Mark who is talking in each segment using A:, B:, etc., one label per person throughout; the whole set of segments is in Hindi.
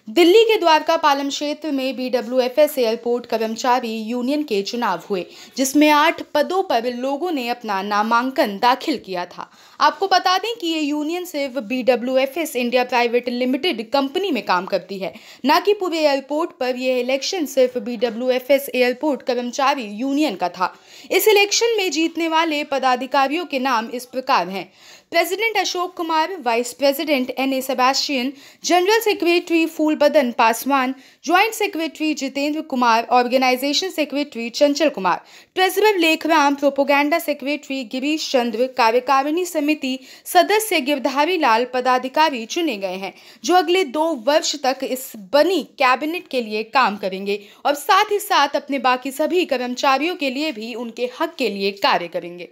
A: दिल्ली के द्वारका पालम क्षेत्र में BWFS एयरपोर्ट कर्मचारी यूनियन के चुनाव हुए, जिसमें 8 पदों पर लोगों ने अपना नामांकन दाखिल किया था। आपको बता दें कि ये यूनियन सिर्फ BWFS India private limited company में काम करती है, न कि पूरे एयरपोर्ट पर। यह इलेक्शन सिर्फ BWFS एयरपोर्ट कर्मचारी यूनियन का था। इस इलेक्शन में जीतने वाले पदाधिकारियों के नाम इस प्रकार हैं: president Ashok Kumar, vice president NA Sebastian, general secretary Phoolbadan Paswan, joint secretary Jitendra Kumar, organisation secretary Chanchal Kumar, treasurer Lekhram, propaganda secretary Girish Chandra, कार्यकारिणी समिति सदस्य गिरधारी लाल पदाधिकारी चुने गए हैं, जो अगले 2 वर्ष तक इस बनी कैबिनेट के लिए काम करेंगे और साथ ही साथ अपने बाकी सभी कर्मचारियों के लिए भी उनके हक के लिए कार्य करेंगे।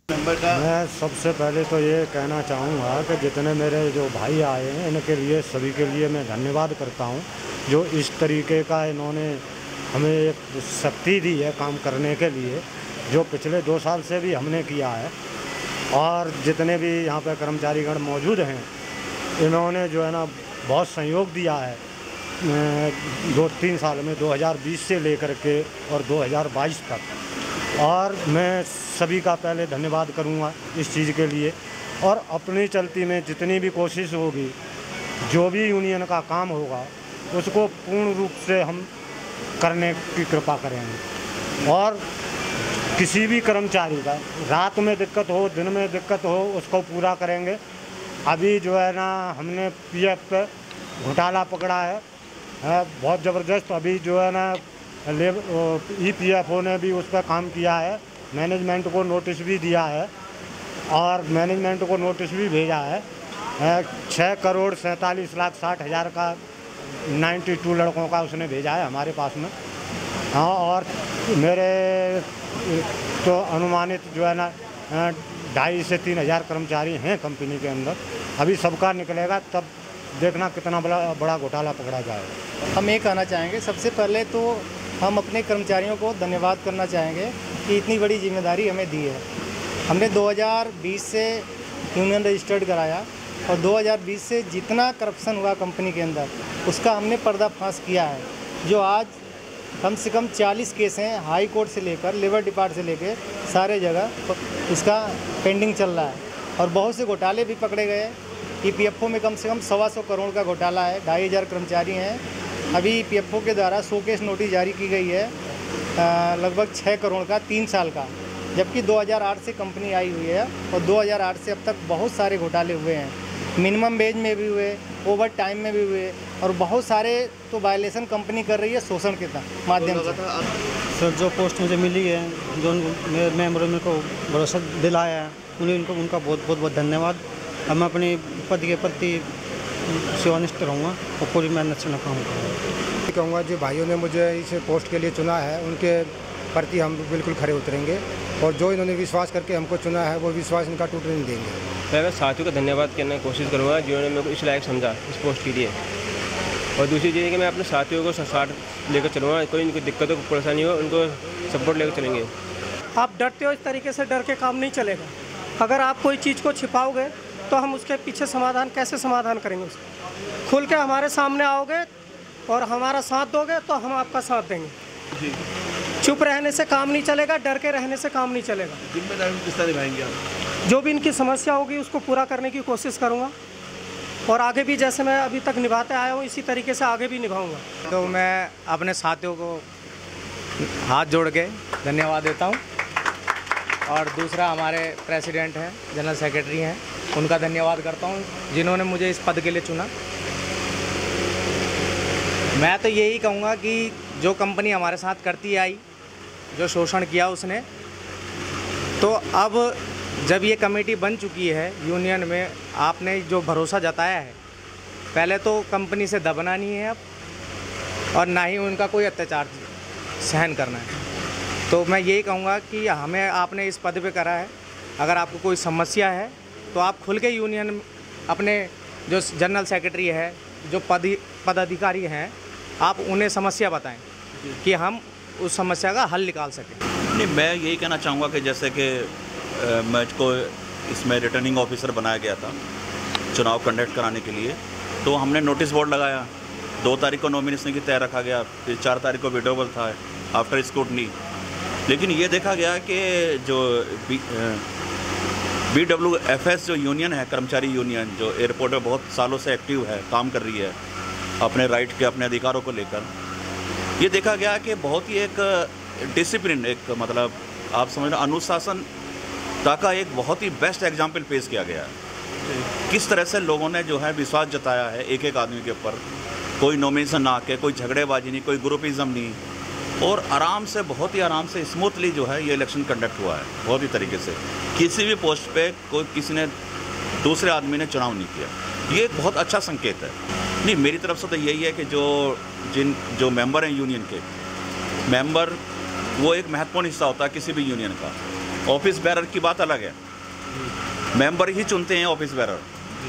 B: मैं सबसे पहले तो ये कहना चाहूँगा कि जितने मेरे जो भाई आए हैं, इनके लिए सभी के लिए मैं धन्यवाद करता हूँ, जो इस तरीके का इन्होंने हमें एक शक्ति दी है काम करने के लिए, जो पिछले 2 साल से भी हमने किया है। और जितने भी यहाँ पे कर्मचारीगण मौजूद हैं, इन्होंने जो है ना बहुत सहयोग दिया है 2-3 साल में, 2020 से लेकर के और 2022 तक। और मैं सभी का पहले धन्यवाद करूंगा इस चीज़ के लिए। और अपनी चलती में जितनी भी कोशिश होगी, जो भी यूनियन का काम होगा, उसको पूर्ण रूप से हम करने की कृपा करेंगे। और किसी भी कर्मचारी का रात में दिक्कत हो, दिन में दिक्कत हो, उसको पूरा करेंगे। अभी जो है ना हमने PF पे घोटाला पकड़ा है बहुत ज़बरदस्त। अभी जो है ना EPFO ने भी उस पर काम किया है, मैनेजमेंट को नोटिस भी दिया है और मैनेजमेंट को नोटिस भी भेजा है। 6,47,60,000 का 92 लड़कों का उसने भेजा है हमारे पास में। हाँ, और मेरे तो अनुमानित जो है ना 2,500 से 3,000 कर्मचारी हैं कंपनी के अंदर। अभी सबका निकलेगा, तब देखना कितना बड़ा घोटाला पकड़ा जाएगा।
C: हम ये कहना चाहेंगे, सबसे पहले तो हम अपने कर्मचारियों को धन्यवाद करना चाहेंगे कि इतनी बड़ी जिम्मेदारी हमें दी है। हमने 2020 से यूनियन रजिस्टर्ड कराया और 2020 से जितना करप्शन हुआ कंपनी के अंदर, उसका हमने पर्दाफाश किया है। जो आज कम से कम 40 केस हैं, हाई कोर्ट से लेकर लेबर डिपार्ट से लेकर सारे जगह उसका पेंडिंग चल रहा है। और बहुत से घोटाले भी पकड़े गए। EPFO में कम से कम 125 करोड़ का घोटाला है। 2,500 कर्मचारी हैं। अभी EPFO के द्वारा शोकेस नोटिस जारी की गई है लगभग 6 करोड़ का 3 साल का, जबकि 2008 से कंपनी आई हुई है और 2008 से अब तक बहुत सारे घोटाले हुए हैं। मिनिमम वेज में भी हुए, ओवर टाइम में भी हुए, और बहुत सारे तो वायलेशन कंपनी कर रही है शोषण के माध्यम से।
D: सर, जो पोस्ट मुझे मिली है, जो मेरे मेरे को भरोसा दिलाया है, उनका बहुत बहुत धन्यवाद। अब मैं अपनी पद के प्रति सेवानिष्ठ रहूँगा और पूरी मेहनत से काम करूँगा।
B: कहूँगा जो भाइयों ने मुझे इस पोस्ट के लिए चुना है, उनके प्रति हम बिल्कुल खरे उतरेंगे और जो इन्होंने विश्वास करके हमको चुना है, वो विश्वास इनका टूटने नहीं देंगे।
E: मैं साथियों का धन्यवाद करने की कोशिश करूँगा जिन्होंने मेरे को इस लायक समझा इस पोस्ट के लिए। और दूसरी चीज़ है कि मैं अपने साथियों को साथ लेकर चलूँगा, कोई इनकी दिक्कतों को परेशानी हो, उनको सपोर्ट लेकर चलेंगे।
F: आप डरते हो, इस तरीके से डर के काम नहीं चलेगा। अगर आप कोई चीज़ को छिपाओगे तो हम उसके पीछे कैसे समाधान करेंगे उसका। खुल के हमारे सामने आओगे और हमारा साथ दोगे तो हम आपका साथ देंगे जी। चुप रहने से काम नहीं चलेगा, डर के रहने से काम नहीं चलेगा।
G: जिम्मेदारी किस तरह निभाएंगे आप?
F: जो भी इनकी समस्या होगी उसको पूरा करने की कोशिश करूँगा और आगे भी जैसे मैं अभी तक निभाते आया हूँ, इसी तरीके से आगे भी निभाऊँगा।
C: तो मैं अपने साथियों को हाथ जोड़ के धन्यवाद देता हूँ। और दूसरा हमारे प्रेसिडेंट हैं, जनरल सेक्रेटरी हैं, उनका धन्यवाद करता हूँ जिन्होंने मुझे इस पद के लिए चुना। मैं तो यही कहूँगा कि जो कंपनी हमारे साथ करती आई, जो शोषण किया उसने, तो अब जब ये कमेटी बन चुकी है यूनियन में, आपने जो भरोसा जताया है, पहले तो कंपनी से दबना नहीं है अब, और ना ही उनका कोई अत्याचार सहन करना है। तो मैं यही कहूँगा कि हमें आपने इस पद पे करा है। अगर आपको कोई समस्या है तो आप खुल के यूनियन अपने जो जनरल सेक्रेटरी है, जो पदाधिकारी हैं, आप उन्हें समस्या बताएं कि हम उस समस्या का हल निकाल सकें।
G: नहीं, मैं यही कहना चाहूँगा कि जैसे कि मुझको इसमें रिटर्निंग ऑफिसर बनाया गया था चुनाव कंडक्ट कराने के लिए, तो हमने नोटिस बोर्ड लगाया, 2 तारीख को नॉमिनेशन की तय रखा गया, फिर 4 तारीख को विड्रॉवल था आफ्टर स्क्रूटनी। लेकिन ये देखा गया कि जो BWFS जो यूनियन है, कर्मचारी यूनियन, जो एयरपोर्ट में बहुत सालों से एक्टिव है, काम कर रही है अपने राइट के, अपने अधिकारों को लेकर, ये देखा गया कि बहुत ही एक डिसिप्लिन, एक मतलब आप समझ लो अनुशासनता का एक बहुत ही बेस्ट एग्जाम्पल पेश किया गया है। किस तरह से लोगों ने जो है विश्वास जताया है एक एक आदमी के ऊपर, कोई नॉमिनेशन ना आके, कोई झगड़ेबाजी नहीं, कोई ग्रुपिज्म नहीं, और आराम से, बहुत ही आराम से, स्मूथली जो है ये इलेक्शन कंडक्ट हुआ है बहुत ही तरीके से। किसी भी पोस्ट पे कोई किसी ने दूसरे आदमी ने चुनाव नहीं किया। ये एक बहुत अच्छा संकेत है। नहीं, मेरी तरफ से तो यही है कि जो मेंबर हैं यूनियन के, मेंबर वो एक महत्वपूर्ण हिस्सा होता है किसी भी यूनियन का। ऑफिस बेरर की बात अलग है, मेंबर ही चुनते हैं ऑफिस बेरर,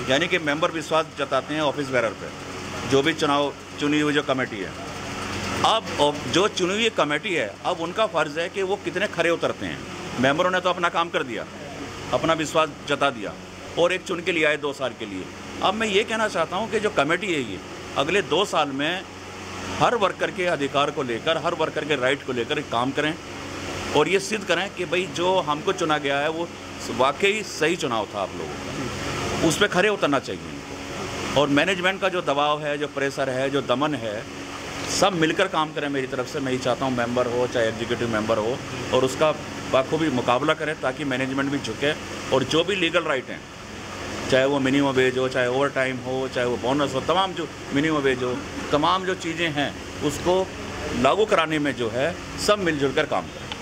G: यानी कि मेंबर विश्वास जताते हैं ऑफिस बेरर पे, जो भी चुनी हुई जो कमेटी है। अब जो चुनी हुई कमेटी है, अब उनका फ़र्ज़ है कि वो कितने खरे उतरते हैं। मेंबरों ने तो अपना काम कर दिया, अपना विश्वास जता दिया, और एक चुन के लिए आए 2 साल के लिए। अब मैं ये कहना चाहता हूँ कि जो कमेटी है ये अगले 2 साल में हर वर्कर के अधिकार को लेकर, हर वर्कर के राइट को लेकर काम करें, और ये सिद्ध करें कि भाई जो हमको चुना गया है वो वाकई सही चुनाव था आप लोगों का, उस पर खरे उतरना चाहिए इनको। और मैनेजमेंट का जो दबाव है, जो प्रेशर है, जो दमन है, सब मिलकर काम करें। मेरी तरफ से मैं ही चाहता हूँ, मेंबर हो चाहे एग्जीक्यूटिव मेंबर हो, और उसका बाखूबी मुकाबला करें ताकि मैनेजमेंट भी झुके, और जो भी लीगल राइट हैं, चाहे वो मिनिमम वेज हो, चाहे ओवर टाइम हो, चाहे वो बोनस हो, तमाम जो मिनिमम वेज हो, तमाम जो चीज़ें हैं उसको लागू कराने में जो है सब मिलजुल कर काम करें।